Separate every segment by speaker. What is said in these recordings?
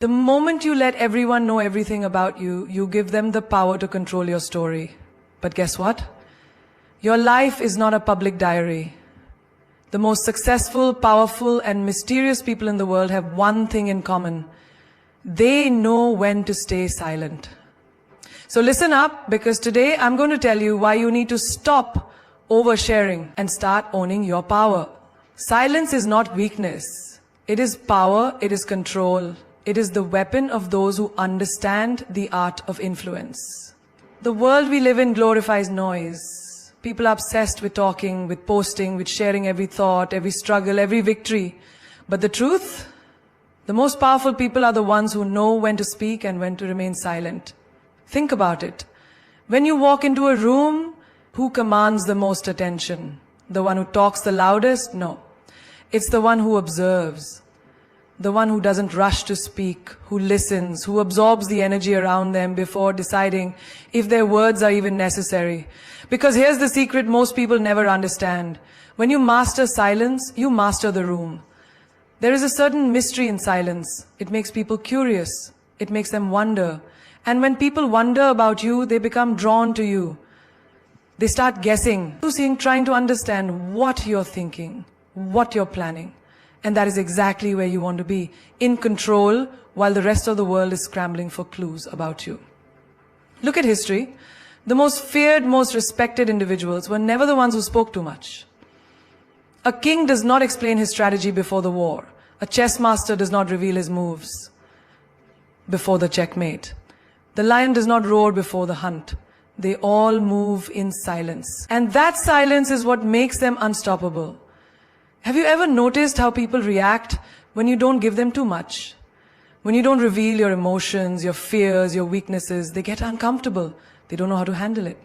Speaker 1: The moment you let everyone know everything about you, you give them the power to control your story. But guess what? Your life is not a public diary. The most successful, powerful, and mysterious people in the world have one thing in common. They know when to stay silent. So listen up, because today I'm going to tell you why you need to stop oversharing and start owning your power. Silence is not weakness. It is power, it is control. It is the weapon of those who understand the art of influence. The world we live in glorifies noise. People are obsessed with talking, with posting, with sharing every thought, every struggle, every victory. But the truth? The most powerful people are the ones who know when to speak and when to remain silent. Think about it. When you walk into a room, who commands the most attention? The one who talks the loudest? No. It's the one who observes. The one who doesn't rush to speak, who listens, who absorbs the energy around them before deciding if their words are even necessary. Because here's the secret most people never understand. When you master silence, you master the room. There is a certain mystery in silence. It makes people curious. It makes them wonder. And when people wonder about you, they become drawn to you. They start guessing, trying to understand what you're thinking, what you're planning. And that is exactly where you want to be, in control, while the rest of the world is scrambling for clues about you. Look at history. The most feared, most respected individuals were never the ones who spoke too much. A king does not explain his strategy before the war. A chess master does not reveal his moves before the checkmate. The lion does not roar before the hunt. They all move in silence. And that silence is what makes them unstoppable. Have you ever noticed how people react when you don't give them too much? When you don't reveal your emotions, your fears, your weaknesses, they get uncomfortable. They don't know how to handle it.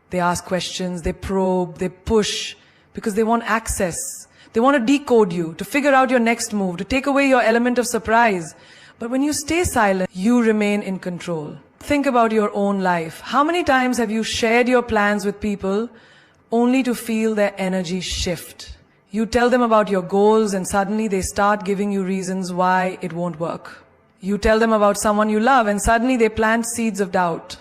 Speaker 1: They ask questions, they probe, they push, because they want access. They want to decode you, to figure out your next move, to take away your element of surprise. But when you stay silent, you remain in control. Think about your own life. How many times have you shared your plans with people only to feel their energy shift? You tell them about your goals and suddenly they start giving you reasons why it won't work. You tell them about someone you love and suddenly they plant seeds of doubt.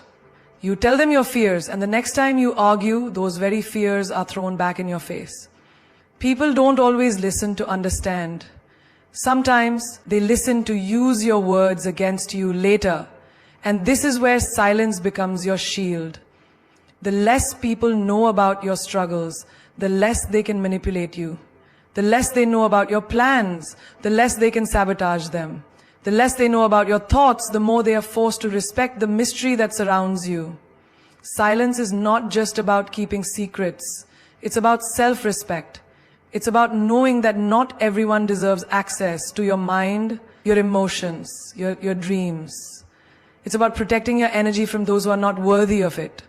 Speaker 1: You tell them your fears and the next time you argue, those very fears are thrown back in your face. People don't always listen to understand. Sometimes they listen to use your words against you later. And this is where silence becomes your shield. The less people know about your struggles, the less they can manipulate you. The less they know about your plans, the less they can sabotage them. The less they know about your thoughts, the more they are forced to respect the mystery that surrounds you. Silence is not just about keeping secrets. It's about self-respect. It's about knowing that not everyone deserves access to your mind, your emotions, your dreams. It's about protecting your energy from those who are not worthy of it.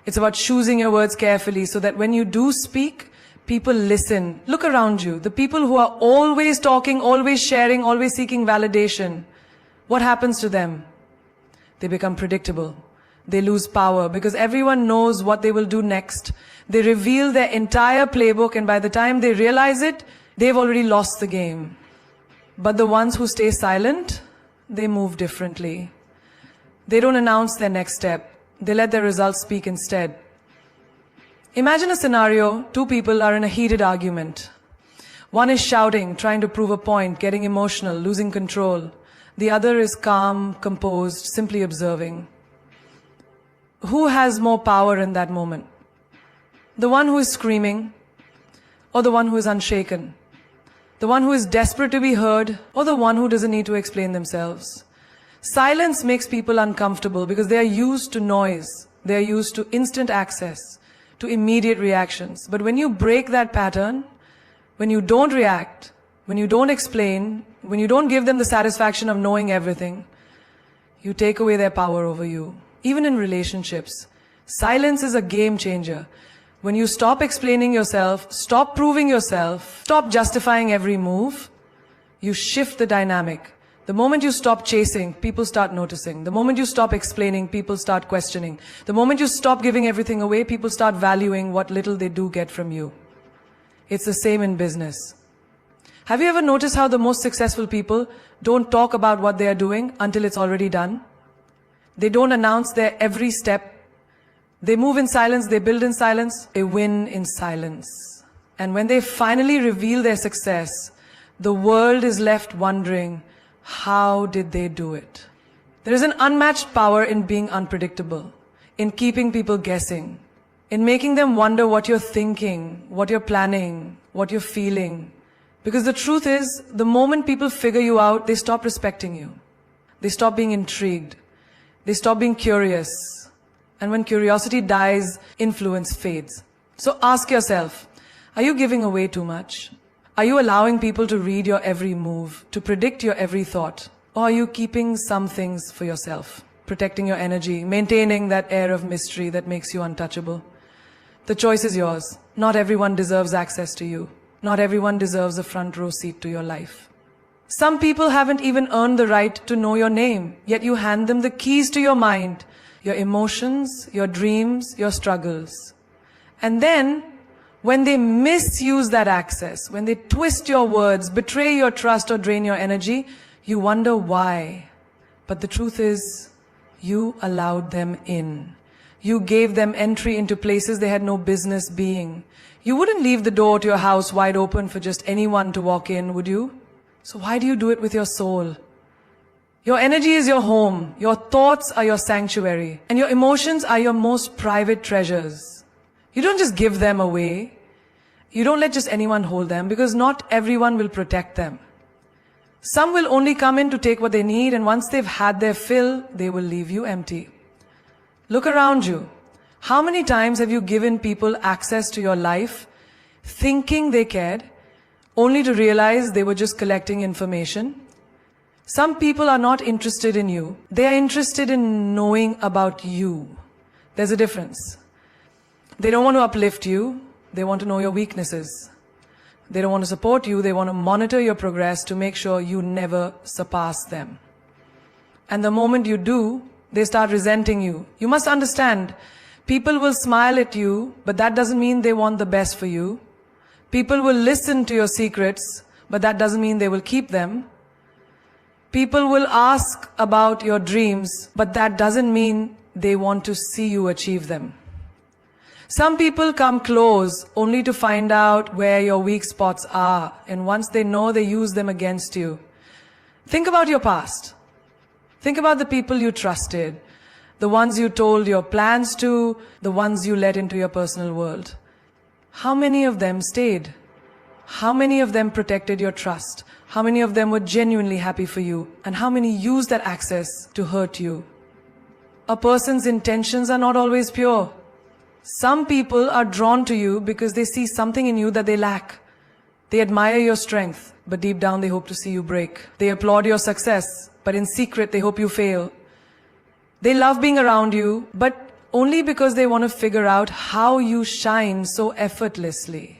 Speaker 1: It's about choosing your words carefully so that when you do speak, people listen. Look around you. The people who are always talking, always sharing, always seeking validation, what happens to them? They become predictable. They lose power because everyone knows what they will do next. They reveal their entire playbook and by the time they realize it, they've already lost the game. But the ones who stay silent, they move differently. They don't announce their next step. They let their results speak instead. Imagine a scenario, two people are in a heated argument. One is shouting, trying to prove a point, getting emotional, losing control. The other is calm, composed, simply observing. Who has more power in that moment? The one who is screaming, or the one who is unshaken? The one who is desperate to be heard, or the one who doesn't need to explain themselves? Silence makes people uncomfortable because they are used to noise. They are used to instant access, to immediate reactions. But when you break that pattern, when you don't react, when you don't explain, when you don't give them the satisfaction of knowing everything, you take away their power over you. Even in relationships, silence is a game changer. When you stop explaining yourself, stop proving yourself, stop justifying every move, you shift the dynamic. The moment you stop chasing, people start noticing. The moment you stop explaining, people start questioning. The moment you stop giving everything away, people start valuing what little they do get from you. It's the same in business. Have you ever noticed how the most successful people don't talk about what they are doing until it's already done? They don't announce their every step. They move in silence, they build in silence, they win in silence. And when they finally reveal their success, the world is left wondering, how did they do it? There is an unmatched power in being unpredictable, in keeping people guessing, in making them wonder what you're thinking, what you're planning, what you're feeling. Because the truth is, the moment people figure you out, they stop respecting you. They stop being intrigued. They stop being curious. And when curiosity dies, influence fades. So ask yourself, are you giving away too much? Are you allowing people to read your every move, to predict your every thought? Or are you keeping some things for yourself, protecting your energy, maintaining that air of mystery that makes you untouchable? The choice is yours. Not everyone deserves access to you. Not everyone deserves a front row seat to your life. Some people haven't even earned the right to know your name, yet you hand them the keys to your mind, your emotions, your dreams, your struggles. And then, when they misuse that access, when they twist your words, betray your trust or drain your energy, you wonder why. But the truth is, you allowed them in. You gave them entry into places they had no business being. You wouldn't leave the door to your house wide open for just anyone to walk in, would you? So why do you do it with your soul? Your energy is your home. Your thoughts are your sanctuary. And your emotions are your most private treasures. You don't just give them away. You don't let just anyone hold them, because not everyone will protect them. Some will only come in to take what they need, and once they've had their fill, they will leave you empty. Look around you. How many times have you given people access to your life, thinking they cared, only to realize they were just collecting information? Some people are not interested in you. They are interested in knowing about you. There's a difference. They don't want to uplift you. They want to know your weaknesses. They don't want to support you. They want to monitor your progress to make sure you never surpass them. And the moment you do, they start resenting you. You must understand, people will smile at you, but that doesn't mean they want the best for you. People will listen to your secrets, but that doesn't mean they will keep them. People will ask about your dreams, but that doesn't mean they want to see you achieve them. Some people come close only to find out where your weak spots are, and once they know, they use them against you. Think about your past. Think about the people you trusted, the ones you told your plans to, the ones you let into your personal world. How many of them stayed? How many of them protected your trust? How many of them were genuinely happy for you? And how many used that access to hurt you? A person's intentions are not always pure. Some people are drawn to you because they see something in you that they lack. They admire your strength, but deep down they hope to see you break. They applaud your success, but in secret they hope you fail. They love being around you, but only because they want to figure out how you shine so effortlessly.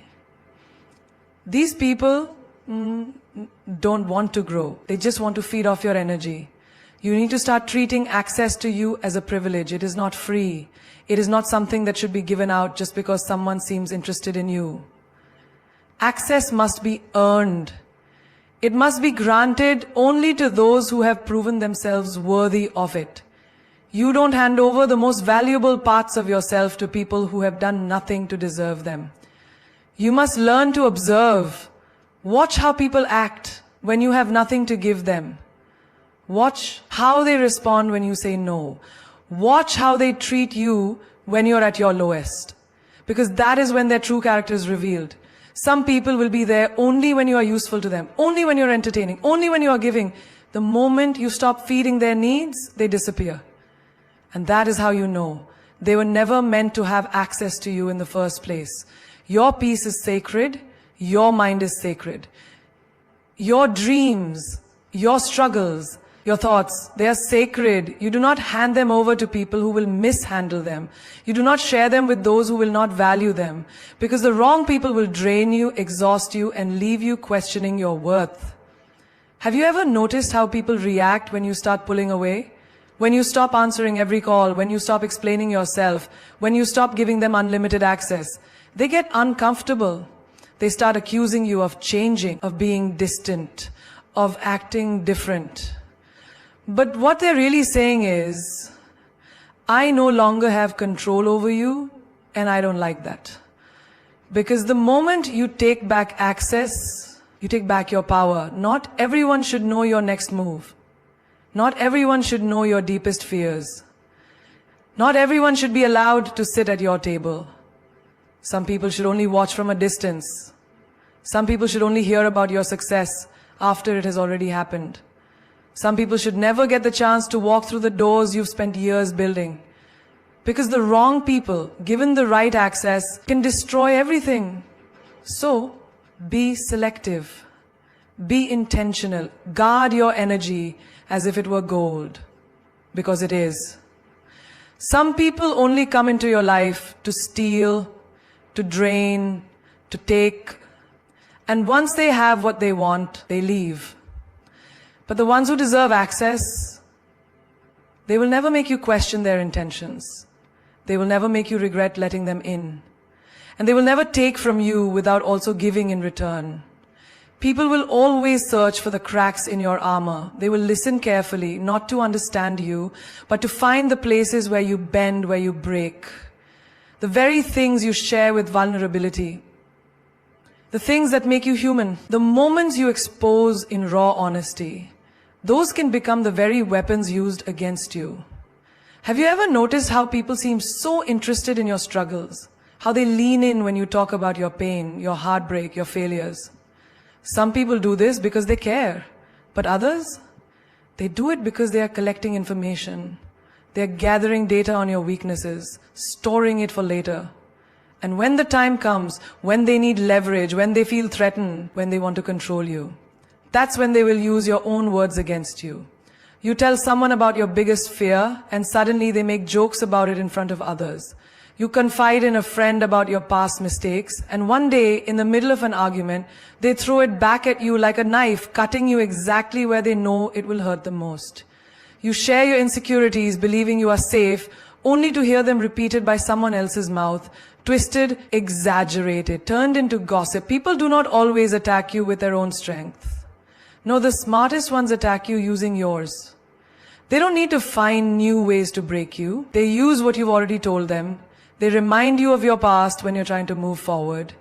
Speaker 1: These people don't want to grow. They just want to feed off your energy. You need to start treating access to you as a privilege. It is not free. It is not something that should be given out just because someone seems interested in you. Access must be earned. It must be granted only to those who have proven themselves worthy of it. You don't hand over the most valuable parts of yourself to people who have done nothing to deserve them. You must learn to observe. Watch how people act when you have nothing to give them. Watch how they respond when you say no. Watch how they treat you when you're at your lowest. Because that is when their true character is revealed. Some people will be there only when you are useful to them, only when you're entertaining, only when you are giving. The moment you stop feeding their needs, they disappear. And that is how you know. They were never meant to have access to you in the first place. Your peace is sacred. Your mind is sacred. Your dreams, your struggles, your thoughts, they are sacred. You do not hand them over to people who will mishandle them. You do not share them with those who will not value them. Because the wrong people will drain you, exhaust you, and leave you questioning your worth. Have you ever noticed how people react when you start pulling away? When you stop answering every call, when you stop explaining yourself, when you stop giving them unlimited access, they get uncomfortable. They start accusing you of changing, of being distant, of acting different. But what they're really saying is, I no longer have control over you, and I don't like that. Because the moment you take back access, you take back your power. Not everyone should know your next move. Not everyone should know your deepest fears. Not everyone should be allowed to sit at your table. Some people should only watch from a distance. Some people should only hear about your success after it has already happened. Some people should never get the chance to walk through the doors you've spent years building. Because the wrong people, given the right access, can destroy everything. So, be selective. Be intentional. Guard your energy as if it were gold. Because it is. Some people only come into your life to steal, to drain, to take. And once they have what they want, they leave. But the ones who deserve access, they will never make you question their intentions. They will never make you regret letting them in. And they will never take from you without also giving in return. People will always search for the cracks in your armor. They will listen carefully, not to understand you, but to find the places where you bend, where you break. The very things you share with vulnerability. The things that make you human. The moments you expose in raw honesty. Those can become the very weapons used against you. Have you ever noticed how people seem so interested in your struggles? How they lean in when you talk about your pain, your heartbreak, your failures? Some people do this because they care. But others? They do it because they are collecting information. They are gathering data on your weaknesses, storing it for later. And when the time comes, when they need leverage, when they feel threatened, when they want to control you, that's when they will use your own words against you. You tell someone about your biggest fear, and suddenly they make jokes about it in front of others. You confide in a friend about your past mistakes, and one day, in the middle of an argument, they throw it back at you like a knife, cutting you exactly where they know it will hurt the most. You share your insecurities, believing you are safe, only to hear them repeated by someone else's mouth, twisted, exaggerated, turned into gossip. People do not always attack you with their own strength. No, the smartest ones attack you using yours. They don't need to find new ways to break you. They use what you've already told them. They remind you of your past when you're trying to move forward.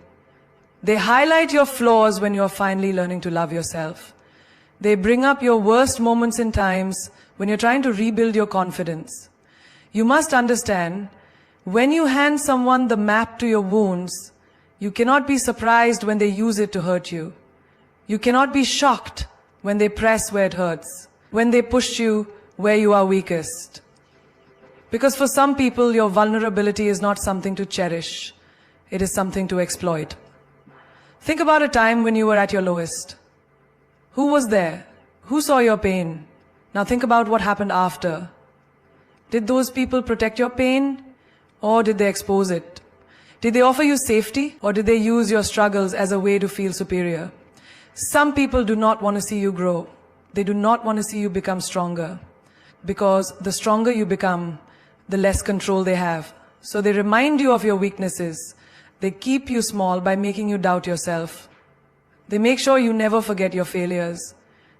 Speaker 1: They highlight your flaws when you're finally learning to love yourself. They bring up your worst moments in times when you're trying to rebuild your confidence. You must understand, when you hand someone the map to your wounds, you cannot be surprised when they use it to hurt you. You cannot be shocked when they press where it hurts, when they push you where you are weakest. Because for some people, your vulnerability is not something to cherish. It is something to exploit. Think about a time when you were at your lowest. Who was there? Who saw your pain? Now think about what happened after. Did those people protect your pain, or did they expose it? Did they offer you safety, or did they use your struggles as a way to feel superior? Some people do not want to see you grow. They do not want to see you become stronger. Because the stronger you become, the less control they have. So they remind you of your weaknesses. They keep you small by making you doubt yourself. They make sure you never forget your failures.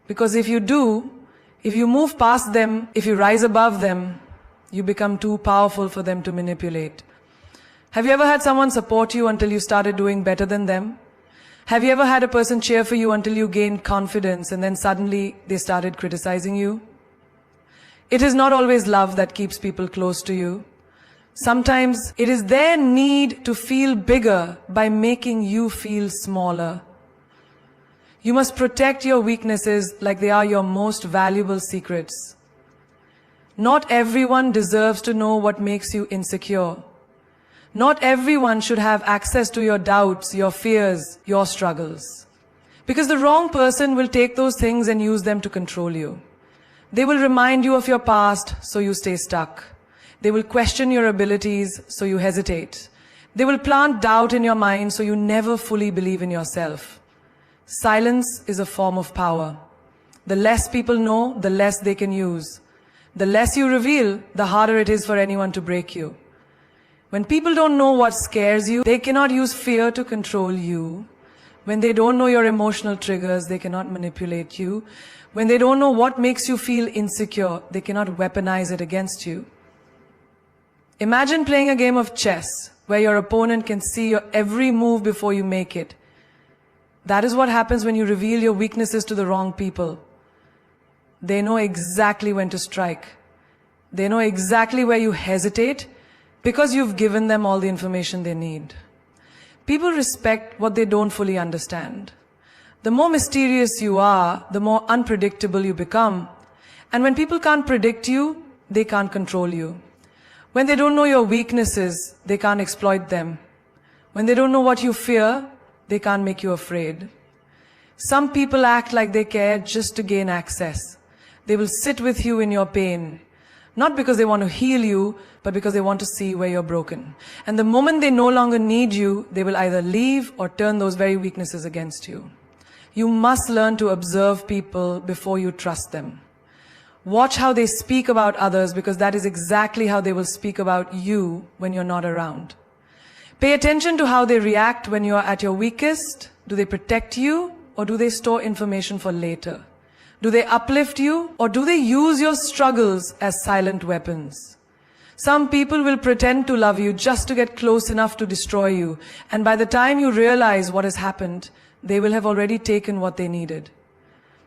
Speaker 1: Because if you do, if you move past them, if you rise above them, you become too powerful for them to manipulate. Have you ever had someone support you until you started doing better than them? Have you ever had a person cheer for you until you gained confidence and then suddenly they started criticizing you? It is not always love that keeps people close to you. Sometimes it is their need to feel bigger by making you feel smaller. You must protect your weaknesses like they are your most valuable secrets. Not everyone deserves to know what makes you insecure. Not everyone should have access to your doubts, your fears, your struggles. Because the wrong person will take those things and use them to control you. They will remind you of your past, so you stay stuck. They will question your abilities, so you hesitate. They will plant doubt in your mind, so you never fully believe in yourself. Silence is a form of power. The less people know, the less they can use. The less you reveal, the harder it is for anyone to break you. When people don't know what scares you, they cannot use fear to control you. When they don't know your emotional triggers, they cannot manipulate you. When they don't know what makes you feel insecure, they cannot weaponize it against you. Imagine playing a game of chess where your opponent can see your every move before you make it. That is what happens when you reveal your weaknesses to the wrong people. They know exactly when to strike. They know exactly where you hesitate because you've given them all the information they need. People respect what they don't fully understand. The more mysterious you are, the more unpredictable you become. And when people can't predict you, they can't control you. When they don't know your weaknesses, they can't exploit them. When they don't know what you fear, they can't make you afraid. Some people act like they care just to gain access. They will sit with you in your pain, not because they want to heal you, but because they want to see where you're broken. And the moment they no longer need you, they will either leave or turn those very weaknesses against you. You must learn to observe people before you trust them. Watch how they speak about others, because that is exactly how they will speak about you when you're not around. Pay attention to how they react when you're at your weakest. Do they protect you, or do they store information for later? Do they uplift you, or do they use your struggles as silent weapons? Some people will pretend to love you just to get close enough to destroy you, and by the time you realize what has happened, they will have already taken what they needed.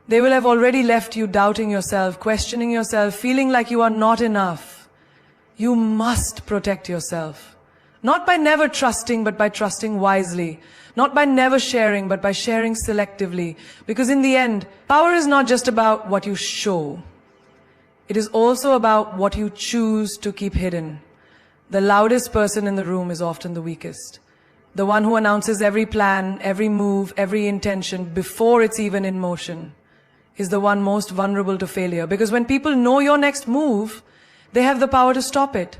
Speaker 1: They will have already left you doubting yourself, questioning yourself, feeling like you are not enough. You must protect yourself. Not by never trusting, but by trusting wisely. Not by never sharing, but by sharing selectively. Because in the end, power is not just about what you show. It is also about what you choose to keep hidden. The loudest person in the room is often the weakest. The one who announces every plan, every move, every intention before it's even in motion is the one most vulnerable to failure. Because when people know your next move, they have the power to stop it.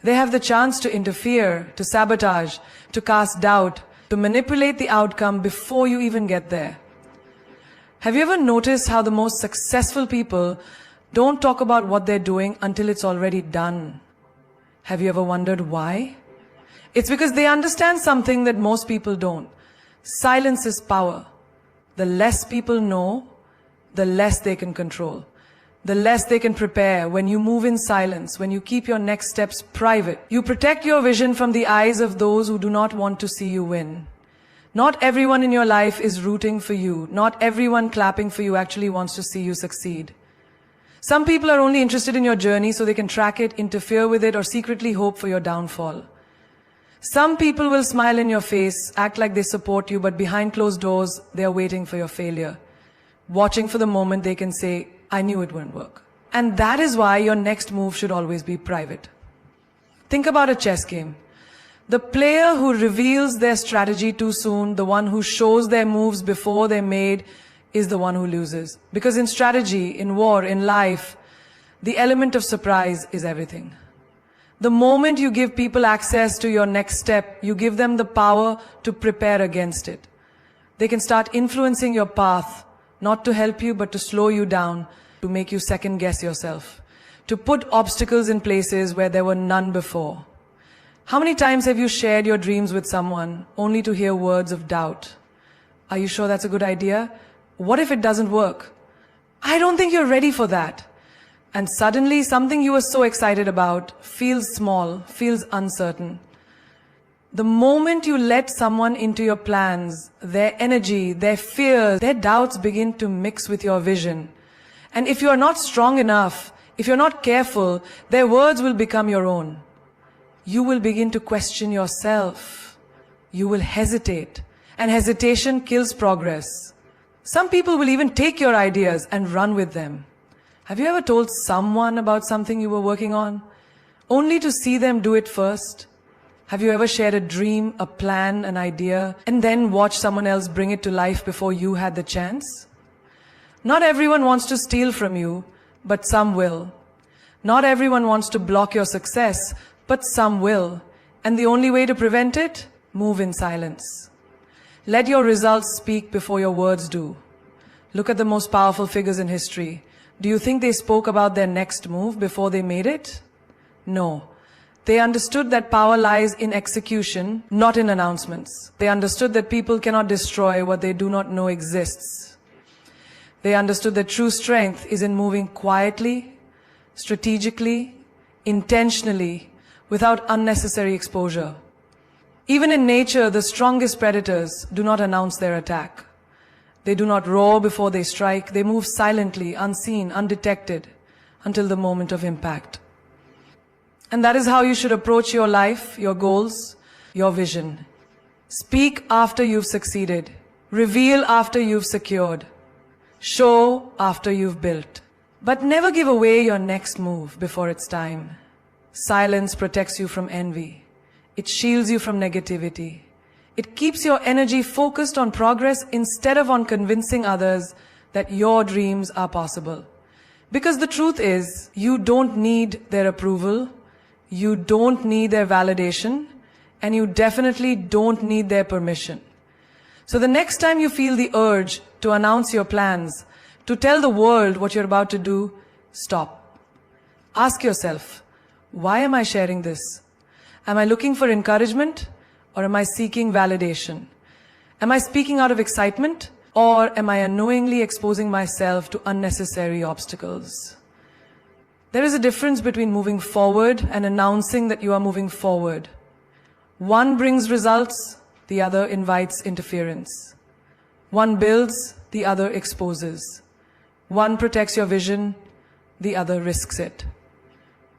Speaker 1: They have the chance to interfere, to sabotage, to cast doubt, to manipulate the outcome before you even get there. Have you ever noticed how the most successful people don't talk about what they're doing until it's already done? Have you ever wondered why? It's because they understand something that most people don't. Silence is power. The less people know, the less they can control. The less they can prepare. When you move in silence, when you keep your next steps private, you protect your vision from the eyes of those who do not want to see you win. Not everyone in your life is rooting for you. Not everyone clapping for you actually wants to see you succeed. Some people are only interested in your journey so they can track it, interfere with it, or secretly hope for your downfall. Some people will smile in your face, act like they support you, but behind closed doors, they are waiting for your failure, watching for the moment they can say, I knew it wouldn't work. And that is why your next move should always be private. Think about a chess game. The player who reveals their strategy too soon, the one who shows their moves before they're made, is the one who loses. Because in strategy, in war, in life, the element of surprise is everything. The moment you give people access to your next step, you give them the power to prepare against it. They can start influencing your path, not to help you, but to slow you down, to make you second guess yourself, to put obstacles in places where there were none before. How many times have you shared your dreams with someone only to hear words of doubt? Are you sure that's a good idea? What if it doesn't work? I don't think you're ready for that. And suddenly something you were so excited about feels small, feels uncertain. The moment you let someone into your plans, their energy, their fears, their doubts begin to mix with your vision. And if you are not strong enough, if you're not careful, their words will become your own. You will begin to question yourself. You will hesitate. And hesitation kills progress. Some people will even take your ideas and run with them. Have you ever told someone about something you were working on, only to see them do it first? Have you ever shared a dream, a plan, an idea, and then watched someone else bring it to life before you had the chance? Not everyone wants to steal from you, but some will. Not everyone wants to block your success, but some will. And the only way to prevent it? Move in silence. Let your results speak before your words do. Look at the most powerful figures in history. Do you think they spoke about their next move before they made it? No. They understood that power lies in execution, not in announcements. They understood that people cannot destroy what they do not know exists. They understood that true strength is in moving quietly, strategically, intentionally, without unnecessary exposure. Even in nature, the strongest predators do not announce their attack. They do not roar before they strike. They move silently, unseen, undetected, until the moment of impact. And that is how you should approach your life, your goals, your vision. Speak after you've succeeded. Reveal after you've secured. Show after you've built. But never give away your next move before it's time. Silence protects you from envy. It shields you from negativity. It keeps your energy focused on progress instead of on convincing others that your dreams are possible. Because the truth is, you don't need their approval, you don't need their validation, and you definitely don't need their permission. So the next time you feel the urge to announce your plans, to tell the world what you're about to do, stop. Ask yourself, why am I sharing this? Am I looking for encouragement, or am I seeking validation? Am I speaking out of excitement, or am I unknowingly exposing myself to unnecessary obstacles? There is a difference between moving forward and announcing that you are moving forward. One brings results, the other invites interference. One builds, the other exposes. One protects your vision, the other risks it.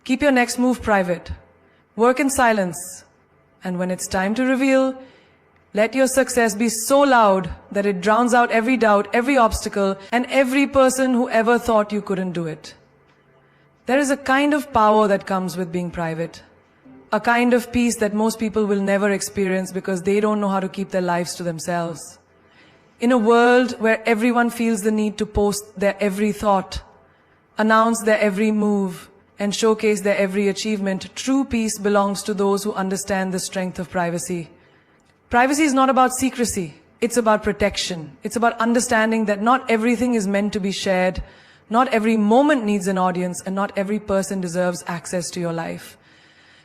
Speaker 1: Keep your next move private. Work in silence. And when it's time to reveal, let your success be so loud that it drowns out every doubt, every obstacle, and every person who ever thought you couldn't do it. There is a kind of power that comes with being private. A kind of peace that most people will never experience because they don't know how to keep their lives to themselves. In a world where everyone feels the need to post their every thought, announce their every move, and showcase their every achievement, true peace belongs to those who understand the strength of privacy. Privacy is not about secrecy. It's about protection. It's about understanding that not everything is meant to be shared. Not every moment needs an audience, and not every person deserves access to your life.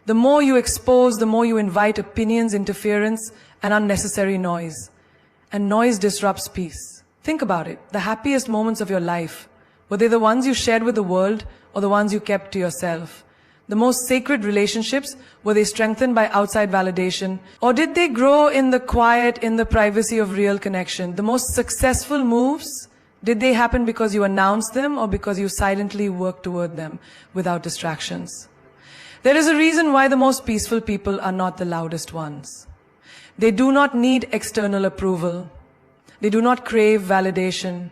Speaker 1: The more you expose, the more you invite opinions, interference, and unnecessary noise. And noise disrupts peace. Think about it. The happiest moments of your life, were they the ones you shared with the world or the ones you kept to yourself? The most sacred relationships, were they strengthened by outside validation? Or did they grow in the quiet, in the privacy of real connection? The most successful moves, did they happen because you announced them or because you silently worked toward them without distractions? There is a reason why the most peaceful people are not the loudest ones. They do not need external approval. They do not crave validation.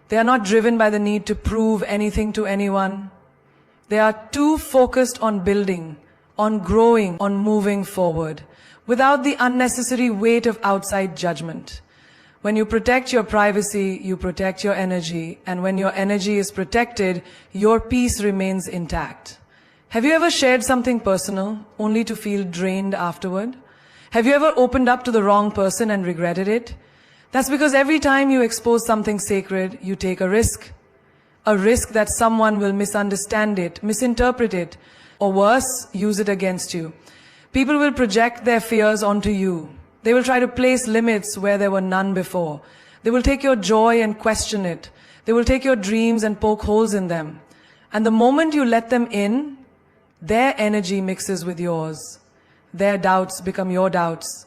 Speaker 1: They are not driven by the need to prove anything to anyone. They are too focused on building, on growing, on moving forward, without the unnecessary weight of outside judgment. When you protect your privacy, you protect your energy, and when your energy is protected, your peace remains intact. Have you ever shared something personal, only to feel drained afterward? Have you ever opened up to the wrong person and regretted it? That's because every time you expose something sacred, you take a risk. A risk that someone will misunderstand it, misinterpret it, or worse, use it against you. People will project their fears onto you. They will try to place limits where there were none before. They will take your joy and question it. They will take your dreams and poke holes in them. And the moment you let them in, their energy mixes with yours. Their doubts become your doubts.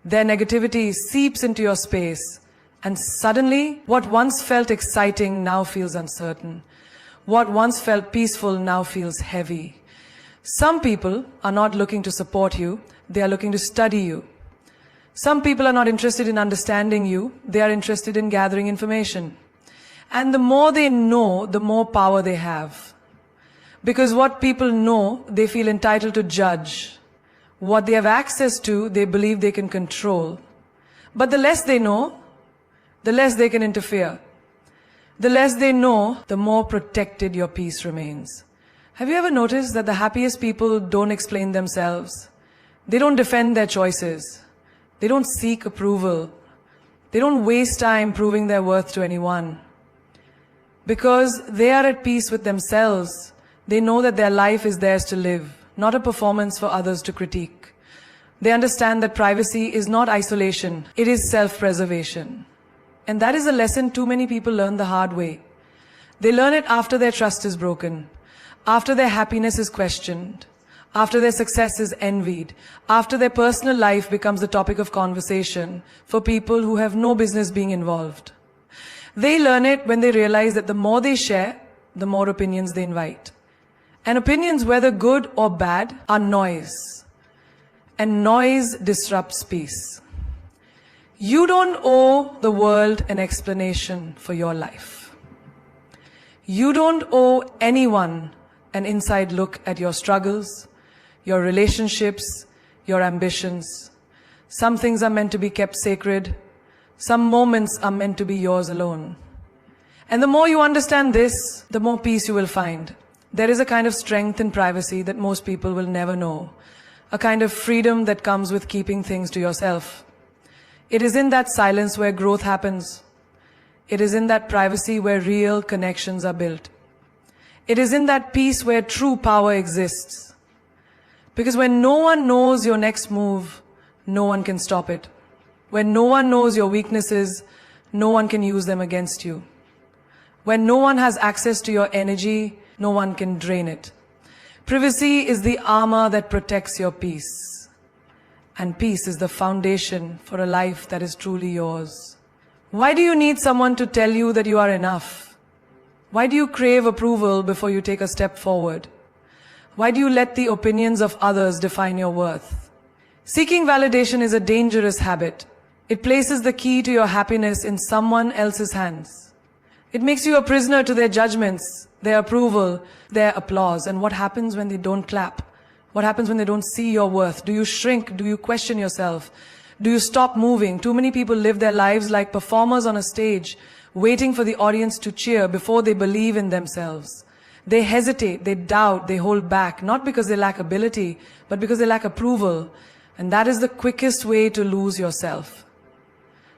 Speaker 1: Their negativity seeps into your space. And suddenly, what once felt exciting now feels uncertain. What once felt peaceful now feels heavy. Some people are not looking to support you. They are looking to study you. Some people are not interested in understanding you. They are interested in gathering information. And the more they know, the more power they have. Because what people know, they feel entitled to judge. What they have access to, they believe they can control. But the less they know, the less they can interfere. The less they know, the more protected your peace remains. Have you ever noticed that the happiest people don't explain themselves? They don't defend their choices. They don't seek approval. They don't waste time proving their worth to anyone. Because they are at peace with themselves, they know that their life is theirs to live, not a performance for others to critique. They understand that privacy is not isolation, it is self-preservation. And that is a lesson too many people learn the hard way. They learn it after their trust is broken, after their happiness is questioned, after their success is envied, after their personal life becomes the topic of conversation for people who have no business being involved. They learn it when they realize that the more they share, the more opinions they invite. And opinions, whether good or bad, are noise. And noise disrupts peace. You don't owe the world an explanation for your life. You don't owe anyone an inside look at your struggles, your relationships, your ambitions. Some things are meant to be kept sacred. Some moments are meant to be yours alone. And the more you understand this, the more peace you will find. There is a kind of strength in privacy that most people will never know. A kind of freedom that comes with keeping things to yourself. It is in that silence where growth happens. It is in that privacy where real connections are built. It is in that peace where true power exists. Because when no one knows your next move, no one can stop it. When no one knows your weaknesses, no one can use them against you. When no one has access to your energy, no one can drain it. Privacy is the armor that protects your peace. And peace is the foundation for a life that is truly yours. Why do you need someone to tell you that you are enough? Why do you crave approval before you take a step forward? Why do you let the opinions of others define your worth? Seeking validation is a dangerous habit. It places the key to your happiness in someone else's hands. It makes you a prisoner to their judgments, their approval, their applause. And what happens when they don't clap? What happens when they don't see your worth? Do you shrink? Do you question yourself? Do you stop moving? Too many people live their lives like performers on a stage, waiting for the audience to cheer before they believe in themselves. They hesitate, they doubt, they hold back, not because they lack ability, but because they lack approval. And that is the quickest way to lose yourself.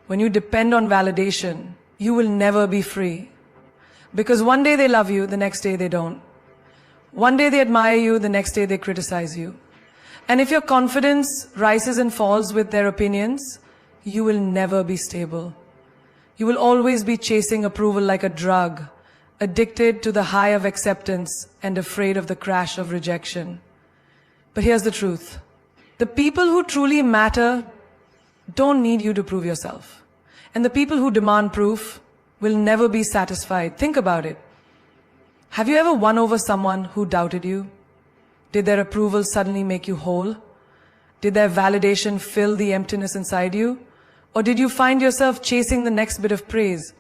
Speaker 1: When you depend on validation, you will never be free. Because one day they love you, the next day they don't. One day they admire you, the next day they criticize you. And if your confidence rises and falls with their opinions, you will never be stable. You will always be chasing approval like a drug, addicted to the high of acceptance and afraid of the crash of rejection. But here's the truth. The people who truly matter don't need you to prove yourself. And the people who demand proof will never be satisfied. Think about it. Have you ever won over someone who doubted you? Did their approval suddenly make you whole? Did their validation fill the emptiness inside you? Or did you find yourself chasing the next bit of praise,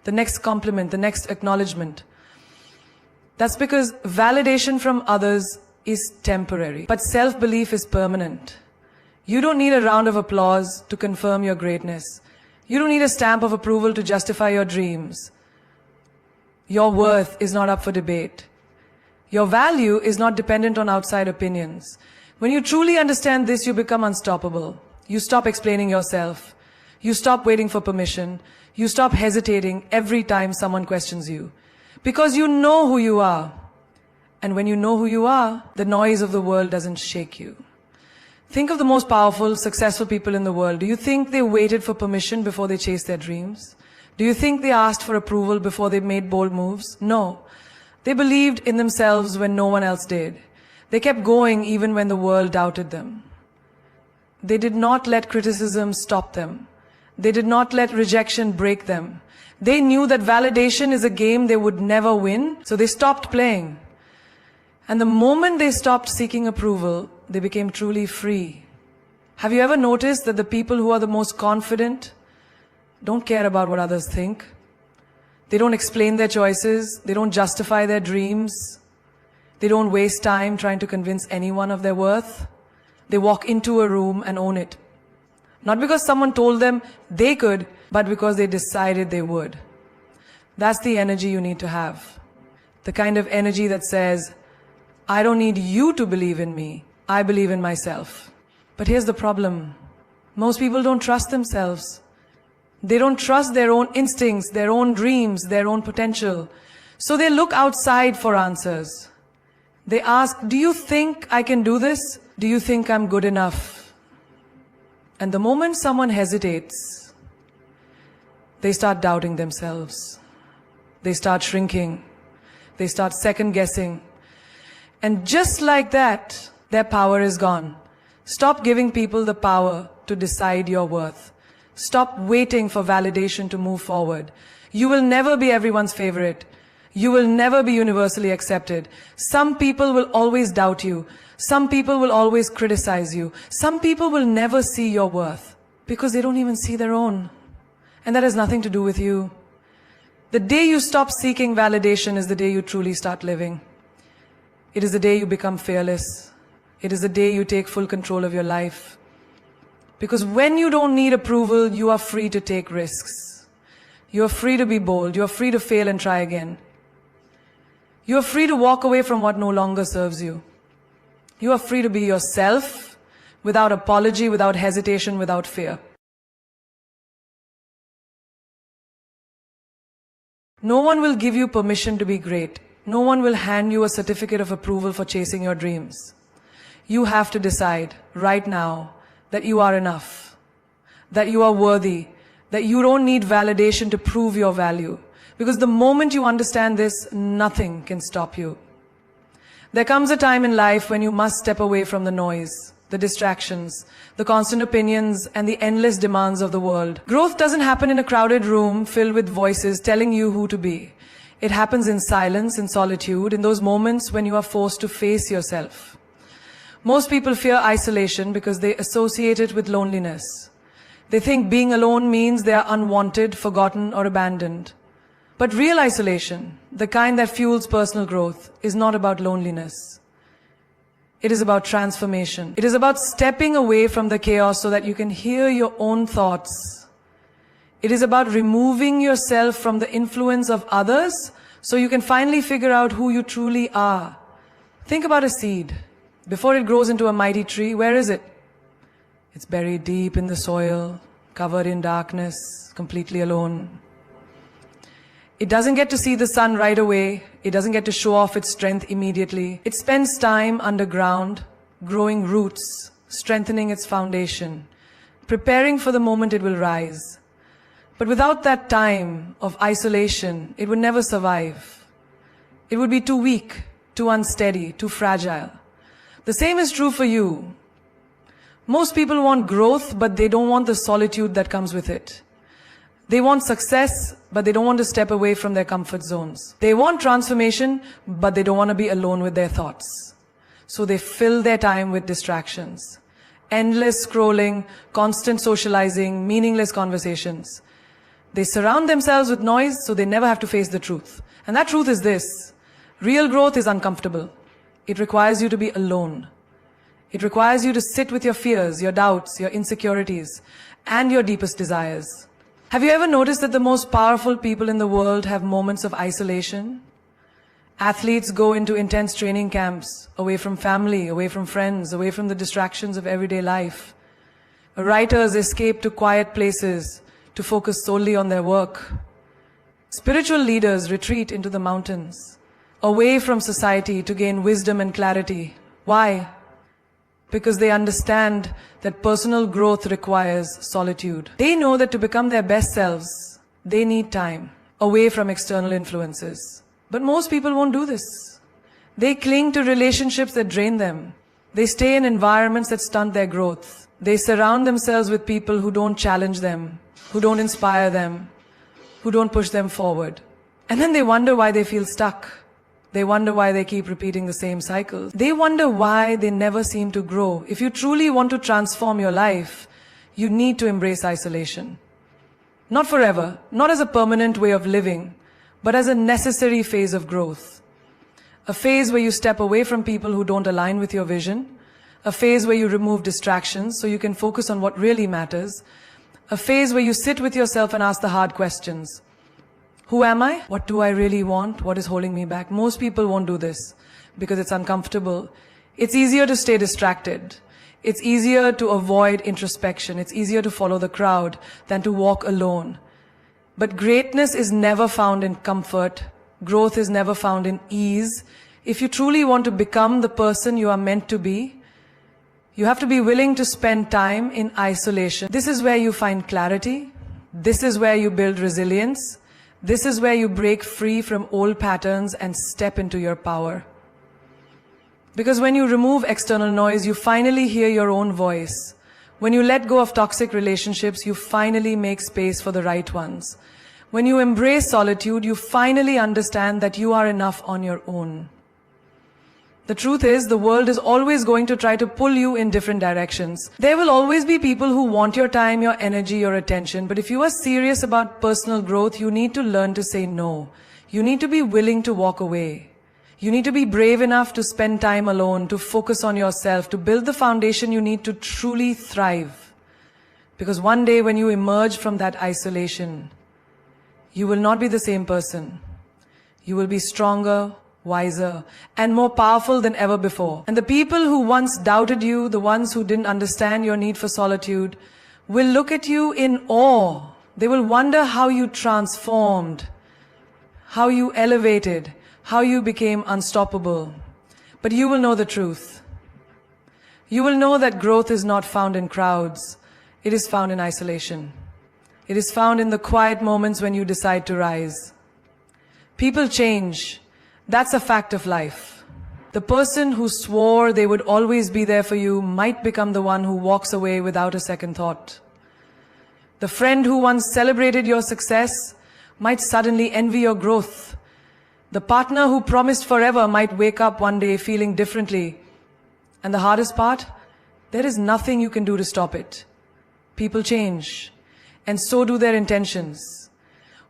Speaker 1: the next compliment, the next acknowledgement? That's because validation from others is temporary, but self-belief is permanent. You don't need a round of applause to confirm your greatness. You don't need a stamp of approval to justify your dreams. Your worth is not up for debate. Your value is not dependent on outside opinions. When you truly understand this, you become unstoppable. You stop explaining yourself. You stop waiting for permission. You stop hesitating every time someone questions you. Because you know who you are. And when you know who you are, the noise of the world doesn't shake you. Think of the most powerful, successful people in the world. Do you think they waited for permission before they chased their dreams? Do you think they asked for approval before they made bold moves? No. They believed in themselves when no one else did. They kept going even when the world doubted them. They did not let criticism stop them. They did not let rejection break them. They knew that validation is a game they would never win, so they stopped playing. And the moment they stopped seeking approval, they became truly free. Have you ever noticed that the people who are the most confident don't care about what others think? They don't explain their choices. They don't justify their dreams. They don't waste time trying to convince anyone of their worth. They walk into a room and own it. Not because someone told them they could, but because they decided they would. That's the energy you need to have. The kind of energy that says, I don't need you to believe in me. I believe in myself. But here's the problem. Most people don't trust themselves. They don't trust their own instincts, their own dreams, their own potential. So they look outside for answers. They ask, do you think I can do this? Do you think I'm good enough? And the moment someone hesitates, they start doubting themselves. They start shrinking. They start second guessing. And just like that, their power is gone. Stop giving people the power to decide your worth. Stop waiting for validation to move forward. You will never be everyone's favorite. You will never be universally accepted. Some people will always doubt you. Some people will always criticize you. Some people will never see your worth because they don't even see their own. And that has nothing to do with you. The day you stop seeking validation is the day you truly start living. It is the day you become fearless. It is the day you take full control of your life. Because when you don't need approval, you are free to take risks. You are free to be bold. You are free to fail and try again. You are free to walk away from what no longer serves you. You are free to be yourself without apology, without hesitation, without fear. No one will give you permission to be great. No one will hand you a certificate of approval for chasing your dreams. You have to decide right now that you are enough, that you are worthy, that you don't need validation to prove your value. Because the moment you understand this, nothing can stop you. There comes a time in life when you must step away from the noise, the distractions, the constant opinions, and the endless demands of the world. Growth doesn't happen in a crowded room filled with voices telling you who to be. It happens in silence, in solitude, in those moments when you are forced to face yourself. Most people fear isolation because they associate it with loneliness. They think being alone means they are unwanted, forgotten, or abandoned. But real isolation, the kind that fuels personal growth, is not about loneliness. It is about transformation. It is about stepping away from the chaos so that you can hear your own thoughts. It is about removing yourself from the influence of others so you can finally figure out who you truly are. Think about a seed. Before it grows into a mighty tree, where is it? It's buried deep in the soil, covered in darkness, completely alone. It doesn't get to see the sun right away. It doesn't get to show off its strength immediately. It spends time underground, growing roots, strengthening its foundation, preparing for the moment it will rise. But without that time of isolation, it would never survive. It would be too weak, too unsteady, too fragile. The same is true for you. Most people want growth, but they don't want the solitude that comes with it. They want success, but they don't want to step away from their comfort zones. They want transformation, but they don't want to be alone with their thoughts. So they fill their time with distractions. Endless scrolling, constant socializing, meaningless conversations. They surround themselves with noise so they never have to face the truth. And that truth is this: real growth is uncomfortable. It requires you to be alone. It requires you to sit with your fears, your doubts, your insecurities, and your deepest desires. Have you ever noticed that the most powerful people in the world have moments of isolation? Athletes go into intense training camps, away from family, away from friends, away from the distractions of everyday life. Writers escape to quiet places to focus solely on their work. Spiritual leaders retreat into the mountains, away from society to gain wisdom and clarity. Why? Because they understand that personal growth requires solitude. They know that to become their best selves, they need time, away from external influences. But most people won't do this. They cling to relationships that drain them. They stay in environments that stunt their growth. They surround themselves with people who don't challenge them, who don't inspire them, who don't push them forward. And then they wonder why they feel stuck. They wonder why they keep repeating the same cycles. They wonder why they never seem to grow. If you truly want to transform your life, you need to embrace isolation. Not forever, not as a permanent way of living, but as a necessary phase of growth. A phase where you step away from people who don't align with your vision. A phase where you remove distractions so you can focus on what really matters. A phase where you sit with yourself and ask the hard questions. Who am I? What do I really want? What is holding me back? Most people won't do this because it's uncomfortable. It's easier to stay distracted. It's easier to avoid introspection. It's easier to follow the crowd than to walk alone. But greatness is never found in comfort. Growth is never found in ease. If you truly want to become the person you are meant to be, you have to be willing to spend time in isolation. This is where you find clarity. This is where you build resilience. This is where you break free from old patterns and step into your power. Because when you remove external noise, you finally hear your own voice. When you let go of toxic relationships, you finally make space for the right ones. When you embrace solitude, you finally understand that you are enough on your own. The truth is, the world is always going to try to pull you in different directions. There will always be people who want your time, your energy, your attention. But if you are serious about personal growth, you need to learn to say no. You need to be willing to walk away. You need to be brave enough to spend time alone, to focus on yourself, to build the foundation you need to truly thrive. Because one day when you emerge from that isolation, you will not be the same person. You will be stronger, wiser, and more powerful than ever before. And the people who once doubted you, the ones who didn't understand your need for solitude, will look at you in awe. They will wonder how you transformed, how you elevated, how you became unstoppable. But you will know the truth. You will know that growth is not found in crowds. It is found in isolation. It is found in the quiet moments when you decide to rise. People change. That's a fact of life. The person who swore they would always be there for you might become the one who walks away without a second thought. The friend who once celebrated your success might suddenly envy your growth. The partner who promised forever might wake up one day feeling differently. And the hardest part? There is nothing you can do to stop it. People change, and so do their intentions.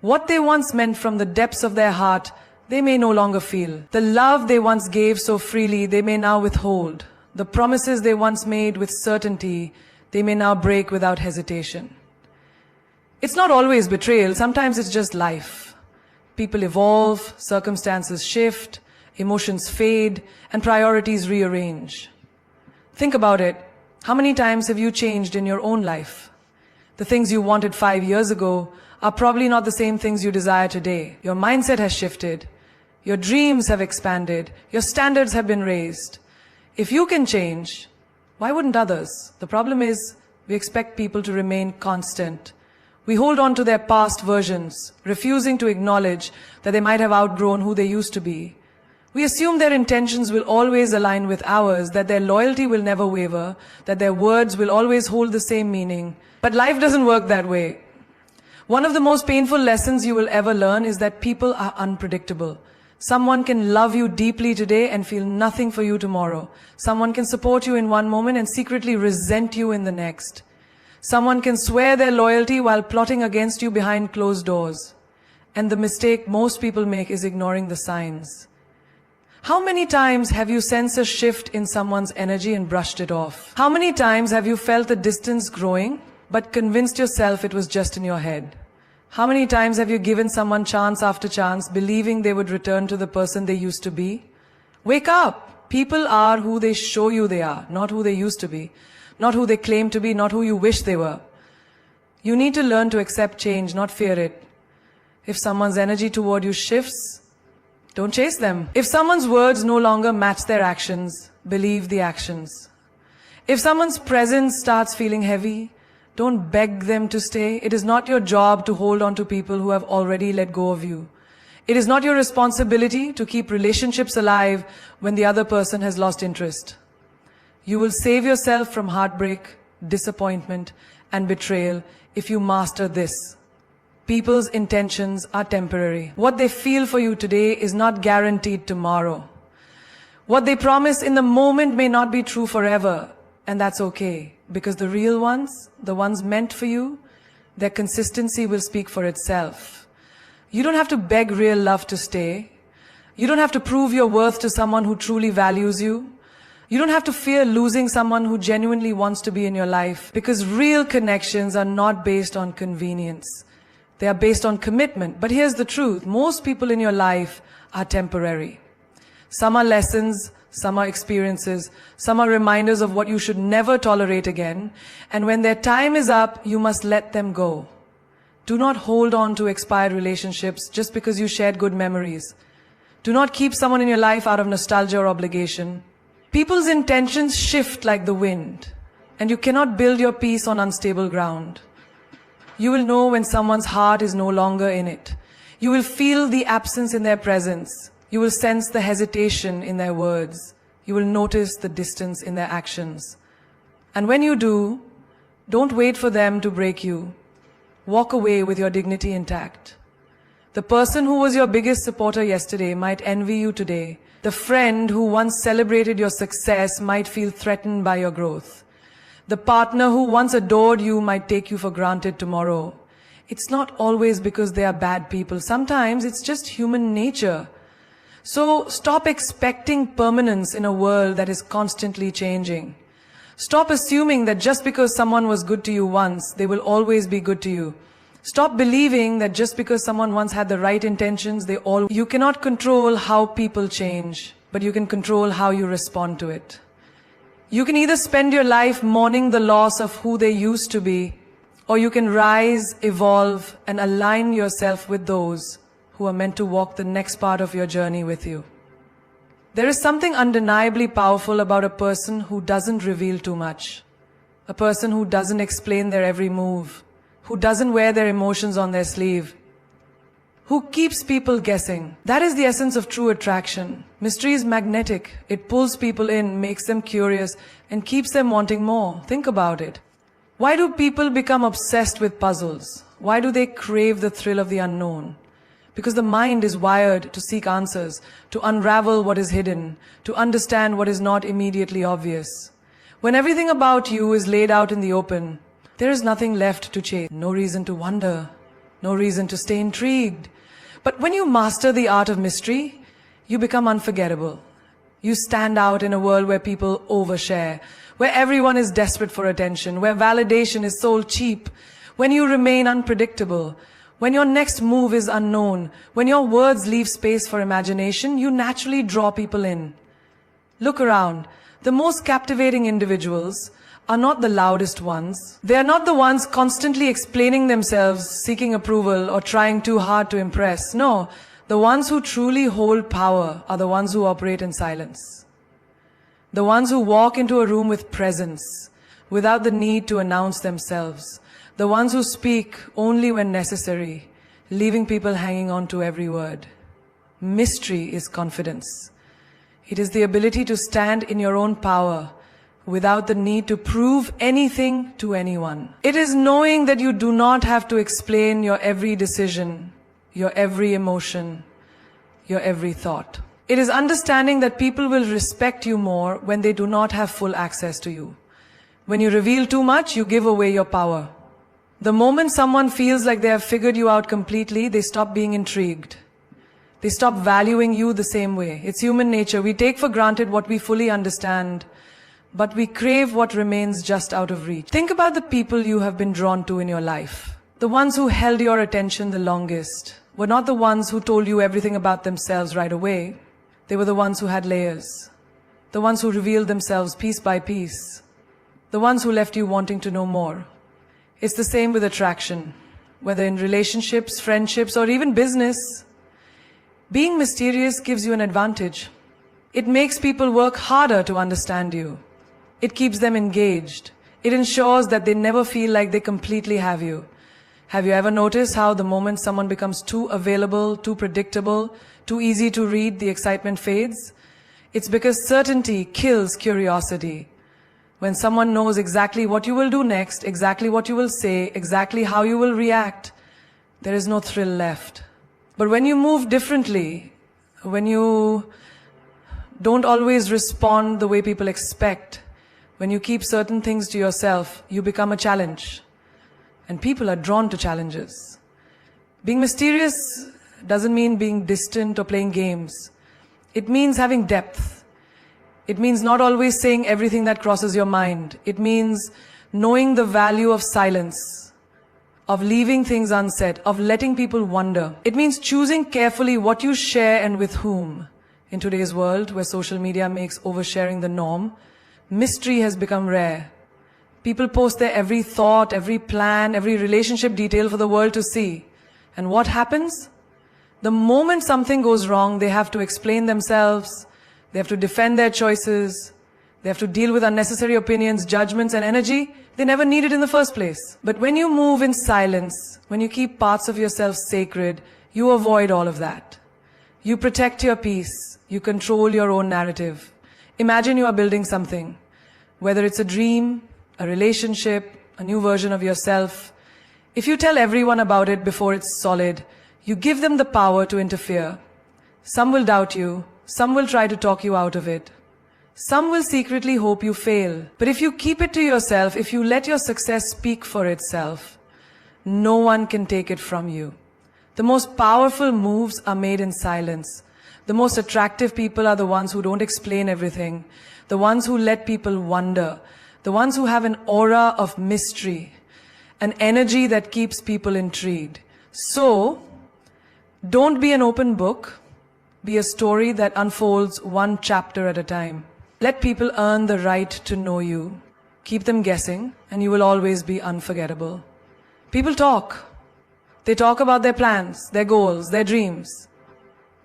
Speaker 1: What they once meant from the depths of their heart, they may no longer feel. The love they once gave so freely, they may now withhold. The promises they once made with certainty, they may now break without hesitation. It's not always betrayal, sometimes it's just life. People evolve, circumstances shift, emotions fade, and priorities rearrange. Think about it. How many times have you changed in your own life? The things you wanted 5 years ago are probably not the same things you desire today. Your mindset has shifted. Your dreams have expanded. Your standards have been raised. If you can change, why wouldn't others? The problem is, we expect people to remain constant. We hold on to their past versions, refusing to acknowledge that they might have outgrown who they used to be. We assume their intentions will always align with ours, that their loyalty will never waver, that their words will always hold the same meaning. But life doesn't work that way. One of the most painful lessons you will ever learn is that people are unpredictable. Someone can love you deeply today and feel nothing for you tomorrow. Someone can support you in one moment and secretly resent you in the next. Someone can swear their loyalty while plotting against you behind closed doors. And the mistake most people make is ignoring the signs. How many times have you sensed a shift in someone's energy and brushed it off? How many times have you felt the distance growing, but convinced yourself it was just in your head? How many times have you given someone chance after chance, believing they would return to the person they used to be? Wake up! People are who they show you they are, not who they used to be. Not who they claim to be, not who you wish they were. You need to learn to accept change, not fear it. If someone's energy toward you shifts, don't chase them. If someone's words no longer match their actions, believe the actions. If someone's presence starts feeling heavy, don't beg them to stay. It is not your job to hold on to people who have already let go of you. It is not your responsibility to keep relationships alive when the other person has lost interest. You will save yourself from heartbreak, disappointment, and betrayal if you master this. People's intentions are temporary. What they feel for you today is not guaranteed tomorrow. What they promise in the moment may not be true forever, and that's okay. Because the real ones, the ones meant for you, their consistency will speak for itself. You don't have to beg real love to stay. You don't have to prove your worth to someone who truly values you. You don't have to fear losing someone who genuinely wants to be in your life. Because real connections are not based on convenience. They are based on commitment. But here's the truth. Most people in your life are temporary. Some are lessons, some are experiences, some are reminders of what you should never tolerate again. And when their time is up, you must let them go. Do not hold on to expired relationships just because you shared good memories. Do not keep someone in your life out of nostalgia or obligation. People's intentions shift like the wind, and you cannot build your peace on unstable ground. You will know when someone's heart is no longer in it. You will feel the absence in their presence. You will sense the hesitation in their words. You will notice the distance in their actions. And when you do, don't wait for them to break you. Walk away with your dignity intact. The person who was your biggest supporter yesterday might envy you today. The friend who once celebrated your success might feel threatened by your growth. The partner who once adored you might take you for granted tomorrow. It's not always because they are bad people. Sometimes it's just human nature. So stop expecting permanence in a world that is constantly changing. Stop assuming that just because someone was good to you once, they will always be good to you. Stop believing that just because someone once had the right intentions, You cannot control how people change, but you can control how you respond to it. You can either spend your life mourning the loss of who they used to be, or you can rise, evolve, and align yourself with those who are meant to walk the next part of your journey with you. There is something undeniably powerful about a person who doesn't reveal too much, a person who doesn't explain their every move, who doesn't wear their emotions on their sleeve, who keeps people guessing. That is the essence of true attraction. Mystery is magnetic. It pulls people in, makes them curious, and keeps them wanting more. Think about it. Why do people become obsessed with puzzles? Why do they crave the thrill of the unknown? Because the mind is wired to seek answers, to unravel what is hidden, to understand what is not immediately obvious. When everything about you is laid out in the open, there is nothing left to chase. No reason to wonder, no reason to stay intrigued. But when you master the art of mystery, you become unforgettable. You stand out in a world where people overshare, where everyone is desperate for attention, where validation is sold cheap. When you remain unpredictable, when your next move is unknown, when your words leave space for imagination, you naturally draw people in. Look around. The most captivating individuals are not the loudest ones. They are not the ones constantly explaining themselves, seeking approval, or trying too hard to impress. No, the ones who truly hold power are the ones who operate in silence. The ones who walk into a room with presence, without the need to announce themselves. The ones who speak only when necessary, leaving people hanging on to every word. Mystery is confidence. It is the ability to stand in your own power, without the need to prove anything to anyone. It is knowing that you do not have to explain your every decision, your every emotion, your every thought. It is understanding that people will respect you more when they do not have full access to you. When you reveal too much, you give away your power. The moment someone feels like they have figured you out completely, they stop being intrigued. They stop valuing you the same way. It's human nature. We take for granted what we fully understand, but we crave what remains just out of reach. Think about the people you have been drawn to in your life. The ones who held your attention the longest were not the ones who told you everything about themselves right away. They were the ones who had layers. The ones who revealed themselves piece by piece. The ones who left you wanting to know more. It's the same with attraction. Whether in relationships, friendships, or even business, being mysterious gives you an advantage. It makes people work harder to understand you. It keeps them engaged. It ensures that they never feel like they completely have you. Have you ever noticed how the moment someone becomes too available, too predictable, too easy to read, the excitement fades? It's because certainty kills curiosity. When someone knows exactly what you will do next, exactly what you will say, exactly how you will react, there is no thrill left. But when you move differently, when you don't always respond the way people expect, when you keep certain things to yourself, you become a challenge. And people are drawn to challenges. Being mysterious doesn't mean being distant or playing games. It means having depth. It means not always saying everything that crosses your mind. It means knowing the value of silence, of leaving things unsaid, of letting people wonder. It means choosing carefully what you share and with whom. In today's world, where social media makes oversharing the norm, mystery has become rare. People post their every thought, every plan, every relationship detail for the world to see. And what happens? The moment something goes wrong, they have to explain themselves, they have to defend their choices, they have to deal with unnecessary opinions, judgments, and energy they never needed in the first place. But when you move in silence, when you keep parts of yourself sacred, you avoid all of that. You protect your peace. You control your own narrative. Imagine you are building something, whether it's a dream, a relationship, a new version of yourself. If you tell everyone about it before it's solid, you give them the power to interfere. Some will doubt you. Some will try to talk you out of it. Some will secretly hope you fail. But if you keep it to yourself, if you let your success speak for itself, no one can take it from you. The most powerful moves are made in silence. The most attractive people are the ones who don't explain everything, the ones who let people wonder, the ones who have an aura of mystery, an energy that keeps people intrigued. So, don't be an open book. Be a story that unfolds one chapter at a time. Let people earn the right to know you. Keep them guessing, and you will always be unforgettable. People talk. They talk about their plans, their goals, their dreams.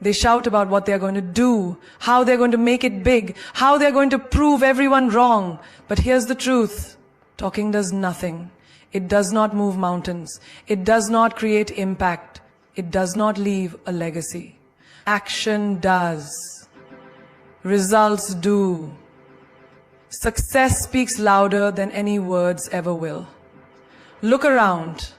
Speaker 1: They shout about what they're going to do, how they're going to make it big, how they're going to prove everyone wrong. But here's the truth. Talking does nothing. It does not move mountains. It does not create impact. It does not leave a legacy. Action does. Results do. Success speaks louder than any words ever will. Look around.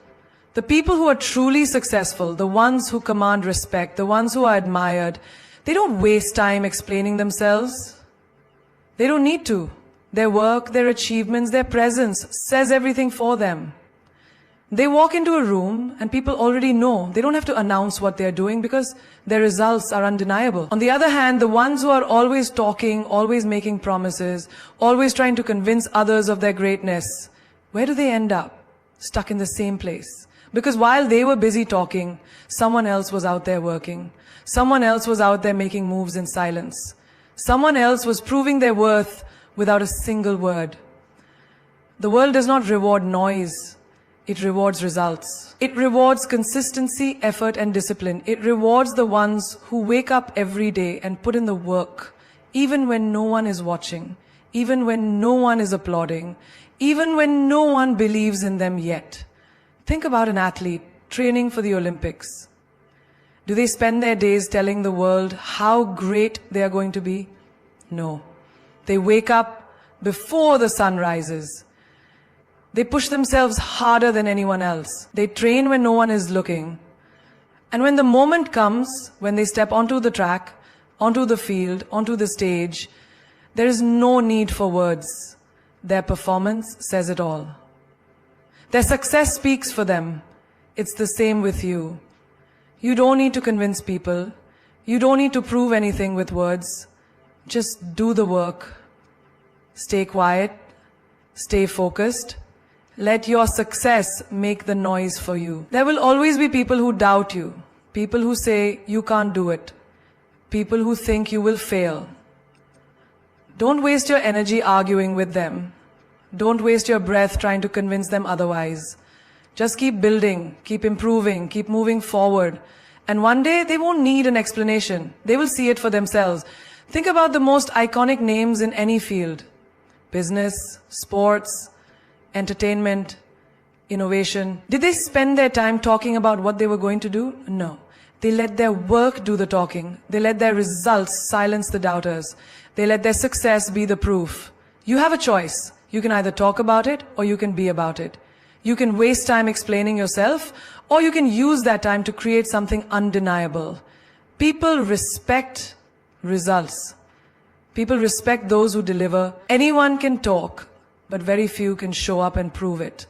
Speaker 1: The people who are truly successful, the ones who command respect, the ones who are admired, they don't waste time explaining themselves. They don't need to. Their work, their achievements, their presence says everything for them. They walk into a room and people already know. They don't have to announce what they're doing because their results are undeniable. On the other hand, the ones who are always talking, always making promises, always trying to convince others of their greatness, where do they end up? Stuck in the same place. Because while they were busy talking, someone else was out there working. Someone else was out there making moves in silence. Someone else was proving their worth without a single word. The world does not reward noise. It rewards results. It rewards consistency, effort, and discipline. It rewards the ones who wake up every day and put in the work, even when no one is watching, even when no one is applauding, even when no one believes in them yet. Think about an athlete training for the Olympics. Do they spend their days telling the world how great they are going to be? No. They wake up before the sun rises. They push themselves harder than anyone else. They train when no one is looking. And when the moment comes, when they step onto the track, onto the field, onto the stage, there is no need for words. Their performance says it all. Their success speaks for them. It's the same with you. You don't need to convince people. You don't need to prove anything with words. Just do the work. Stay quiet. Stay focused. Let your success make the noise for you. There will always be people who doubt you. People who say you can't do it. People who think you will fail. Don't waste your energy arguing with them. Don't waste your breath trying to convince them otherwise. Just keep building, keep improving, keep moving forward. And one day they won't need an explanation. They will see it for themselves. Think about the most iconic names in any field. Business, sports, entertainment, innovation. Did they spend their time talking about what they were going to do? No. They let their work do the talking. They let their results silence the doubters. They let their success be the proof. You have a choice. You can either talk about it or you can be about it. You can waste time explaining yourself or you can use that time to create something undeniable. People respect results. People respect those who deliver. Anyone can talk, but very few can show up and prove it.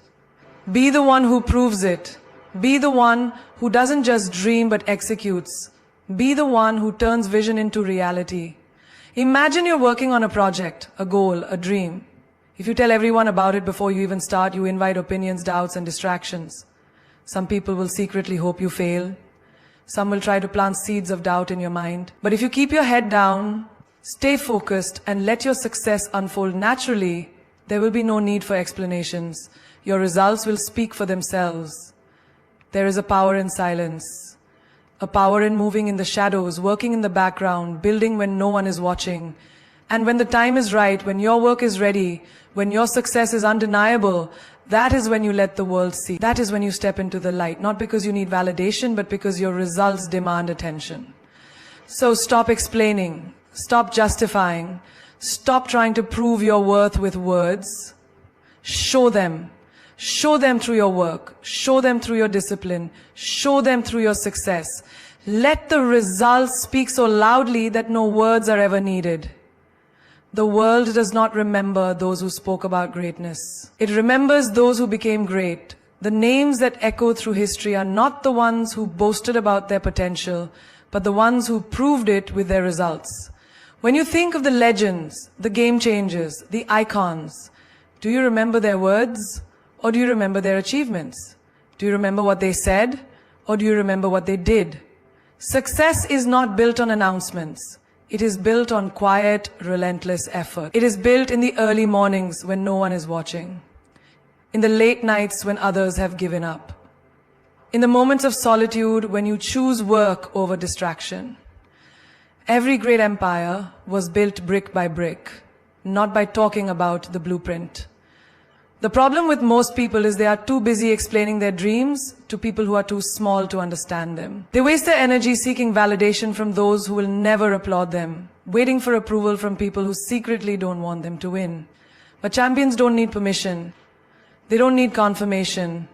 Speaker 1: Be the one who proves it. Be the one who doesn't just dream but executes. Be the one who turns vision into reality. Imagine you're working on a project, a goal, a dream. If you tell everyone about it before you even start, you invite opinions, doubts, and distractions. Some people will secretly hope you fail. Some will try to plant seeds of doubt in your mind. But if you keep your head down, stay focused, and let your success unfold naturally, there will be no need for explanations. Your results will speak for themselves. There is a power in silence. a power in moving in the shadows, working in the background, building when no one is watching. And when the time is right, when your work is ready, when your success is undeniable, that is when you let the world see. That is when you step into the light, not because you need validation, but because your results demand attention. So stop explaining, stop justifying, stop trying to prove your worth with words. Show them. Show them through your work. Show them through your discipline. Show them through your success. Let the results speak so loudly that no words are ever needed. The world does not remember those who spoke about greatness. It remembers those who became great. The names that echo through history are not the ones who boasted about their potential, but the ones who proved it with their results. When you think of the legends, the game changers, the icons, do you remember their words? Or do you remember their achievements? Do you remember what they said? Or do you remember what they did? Success is not built on announcements. It is built on quiet, relentless effort. It is built in the early mornings when no one is watching. In the late nights when others have given up. In the moments of solitude when you choose work over distraction. Every great empire was built brick by brick, not by talking about the blueprint. The problem with most people is they are too busy explaining their dreams to people who are too small to understand them. They waste their energy seeking validation from those who will never applaud them, waiting for approval from people who secretly don't want them to win. But champions don't need permission. They don't need confirmation.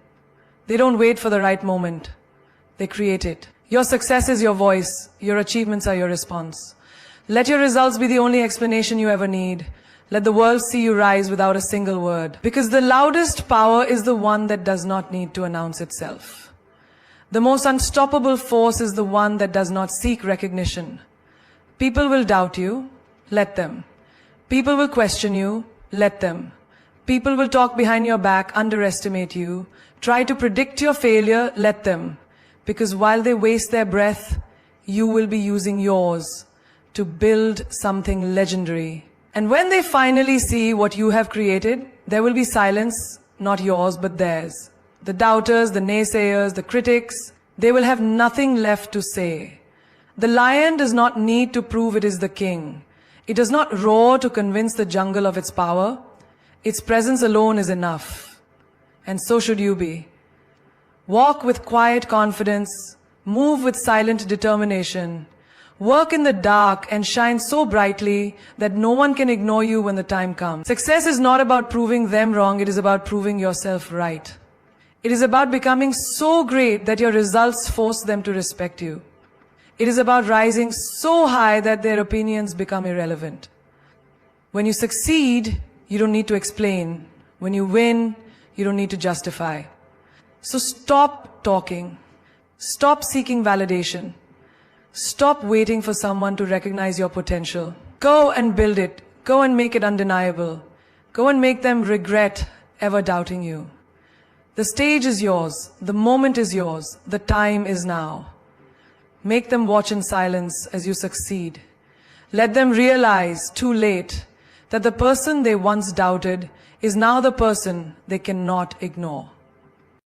Speaker 1: They don't wait for the right moment. They create it. Your success is your voice. Your achievements are your response. Let your results be the only explanation you ever need. Let the world see you rise without a single word. Because the loudest power is the one that does not need to announce itself. The most unstoppable force is the one that does not seek recognition. People will doubt you, let them. People will question you, let them. People will talk behind your back, underestimate you, try to predict your failure, let them. Because while they waste their breath, you will be using yours to build something legendary. And when they finally see what you have created, there will be silence, not yours, but theirs. The doubters, the naysayers, the critics, they will have nothing left to say. The lion does not need to prove it is the king. It does not roar to convince the jungle of its power. Its presence alone is enough. And so should you be. Walk with quiet confidence, move with silent determination. Work in the dark and shine so brightly that no one can ignore you when the time comes. Success is not about proving them wrong, it is about proving yourself right. It is about becoming so great that your results force them to respect you. It is about rising so high that their opinions become irrelevant. When you succeed, you don't need to explain. When you win, you don't need to justify. So stop talking. Stop seeking validation. Stop waiting for someone to recognize your potential. Go and build it. Go and make it undeniable. Go and make them regret ever doubting you. The stage is yours. The moment is yours. The time is now. Make them watch in silence as you succeed. Let them realize, too late, that the person they once doubted is now the person they cannot ignore.